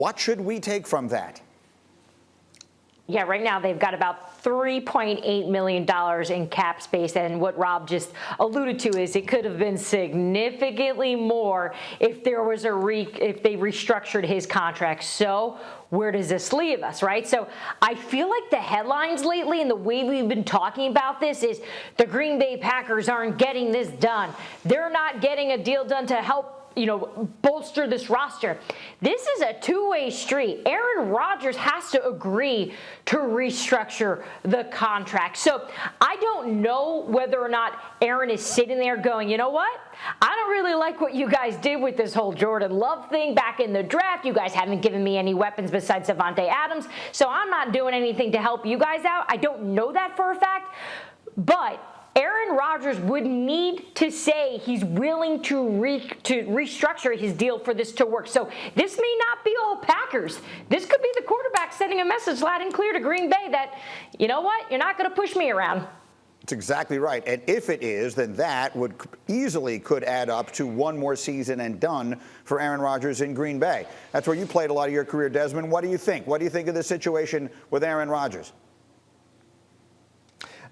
What should we take from that? Yeah, right now they've got about $3.8 million in cap space, and what Rob just alluded to is it could have been significantly more if there was if they restructured his contract. So where does this leave us, right? So I feel like the headlines lately and the way we've been talking about this is the Green Bay Packers aren't getting this done. They're not getting a deal done to help bolster this roster. This is a two-way street. Aaron Rodgers has to agree to restructure the contract. So I don't know whether or not Aaron is sitting there going, you know what? I don't really like what you guys did with this whole Jordan Love thing back in the draft. You guys haven't given me any weapons besides Davante Adams, so I'm not doing anything to help you guys out. I don't know that for a fact, but Aaron Rodgers would need to say he's willing to restructure his deal for this to work. So this may not be all Packers. This could be the quarterback sending a message loud and clear to Green Bay that, you know what, you're not going to push me around. That's exactly right. And if it is, then that would could add up to one more season and done for Aaron Rodgers in Green Bay. That's where you played a lot of your career, Desmond. What do you think? What do you think of the situation with Aaron Rodgers?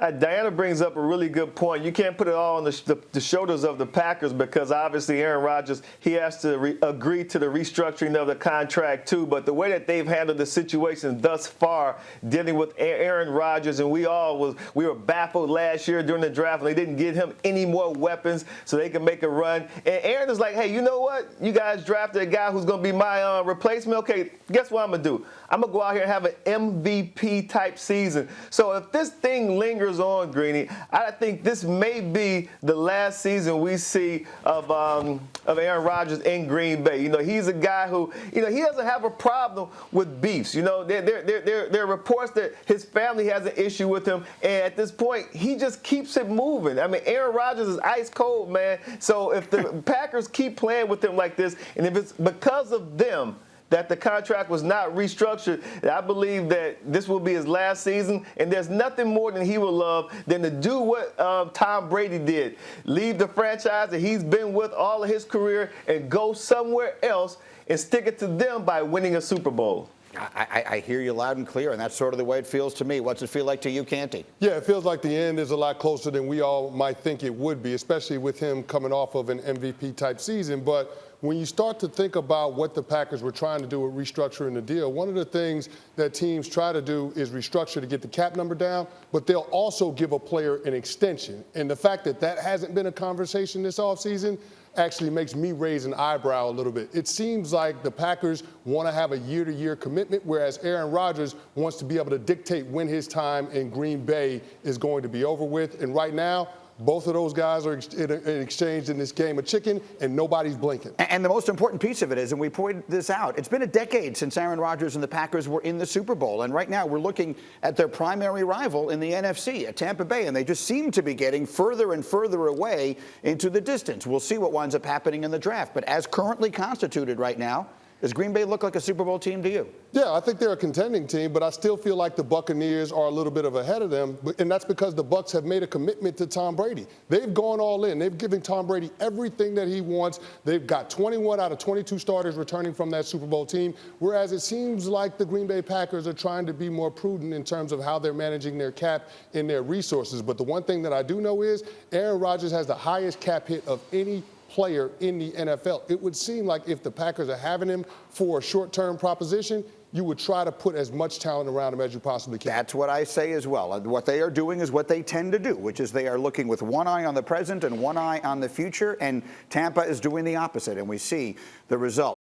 Dianna brings up a really good point. You can't put it all on the shoulders of the Packers because obviously Aaron Rodgers, he has to agree to the restructuring of the contract too. But the way that they've handled the situation thus far, dealing with Aaron Rodgers, and we were baffled last year during the draft, and they didn't give him any more weapons so they could make a run. And Aaron is like, hey, you know what? You guys drafted a guy who's going to be my replacement. Okay, guess what I'm going to do? I'm going to go out here and have an MVP type season. So if this thing lingers on, Greeny, I think this may be the last season we see of Aaron Rodgers in Green Bay. He's a guy who, he doesn't have a problem with beefs. There are reports that his family has an issue with him, and at this point, he just keeps it moving. I mean, Aaron Rodgers is ice cold, man. So if the Packers keep playing with him like this, and if it's because of them that the contract was not restructured, I believe that this will be his last season, and there's nothing more than he would love than to do what Tom Brady did. Leave the franchise that he's been with all of his career and go somewhere else and stick it to them by winning a Super Bowl. I hear you loud and clear, and that's sort of the way it feels to me. What's it feel like to you, Canty? Yeah, it feels like the end is a lot closer than we all might think it would be, especially with him coming off of an MVP-type season. But when you start to think about what the Packers were trying to do with restructuring the deal, one of the things that teams try to do is restructure to get the cap number down, but they'll also give a player an extension. And the fact that that hasn't been a conversation this offseason actually makes me raise an eyebrow a little bit. It seems like the Packers want to have a year-to-year commitment, whereas Aaron Rodgers wants to be able to dictate when his time in Green Bay is going to be over with. And right now, both of those guys are in exchange in this game of chicken, and nobody's blinking. And the most important piece of it is, and we pointed this out, it's been a decade since Aaron Rodgers and the Packers were in the Super Bowl. And right now we're looking at their primary rival in the NFC, at Tampa Bay, and they just seem to be getting further and further away into the distance. We'll see what winds up happening in the draft. But as currently constituted right now, does Green Bay look like a Super Bowl team to you? Yeah, I think they're a contending team, but I still feel like the Buccaneers are a little bit ahead of them, and that's because the Bucs have made a commitment to Tom Brady. They've gone all in. They've given Tom Brady everything that he wants. They've got 21 out of 22 starters returning from that Super Bowl team, whereas it seems like the Green Bay Packers are trying to be more prudent in terms of how they're managing their cap and their resources. But the one thing that I do know is Aaron Rodgers has the highest cap hit of any player in the NFL. It would seem like if the Packers are having him for a short-term proposition, you would try to put as much talent around him as you possibly can. That's what I say as well. What they are doing is what they tend to do, which is they are looking with one eye on the present and one eye on the future, and Tampa is doing the opposite, and we see the result.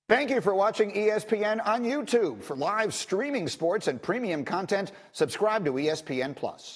Thank you for watching ESPN on YouTube. For live streaming sports and premium content, subscribe to ESPN+.